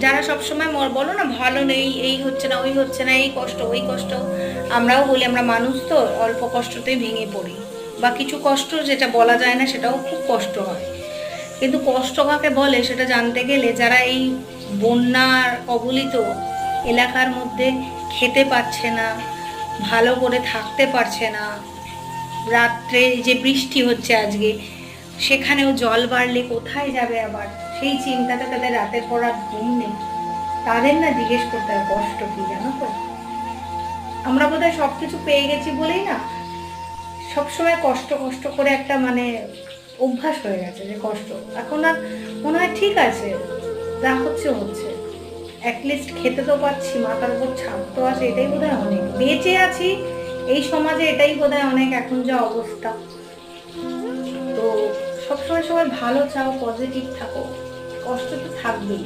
যারা সবসময় বলো না ভালো নেই, এই হচ্ছে না, ওই হচ্ছে না, এই কষ্ট ওই কষ্ট, আমরাও বলি আমরা মানুষ তো অল্প কষ্টতেই ভেঙে পড়ি, বা কিছু কষ্ট যেটা বলা যায় না সেটাও খুব কষ্ট হয়। কিন্তু কষ্ট কাকে বলে সেটা জানতে গেলে যারা এই বন্যার কবলিত এলাকার মধ্যে খেতে পাচ্ছে না, ভালো করে থাকতে পারছে না, রাত্রে যে বৃষ্টি হচ্ছে আজকে, সেখানেও জল বাড়লে কোথায় যাবে আবার, সেই চিন্তাটা তাদের রাতের পর রাত ঘুম নেই, তাদের না জিজ্ঞেস করতে হবে কষ্ট কি, জানো তো? আমরা বোধহয় সব কিছু পেয়ে গেছি বলেই না সবসময় কষ্ট কষ্ট করে একটা মানে অভ্যাস হয়ে গেছে যে কষ্ট। এখন আর মনে হয় ঠিক আছে, যা হচ্ছে হচ্ছে, অ্যাটলিস্ট খেতে তো পাচ্ছি, মাথার উপর ছাদ তো আছে, এটাই বোধহয় অনেক, বেঁচে আছি এই সমাজে, এটাই বোধহয় অনেক এখন যা অবস্থা। তো সবসময় সবাই ভালো চাও, পজিটিভ থাকো, কষ্ট তো থাকবেই।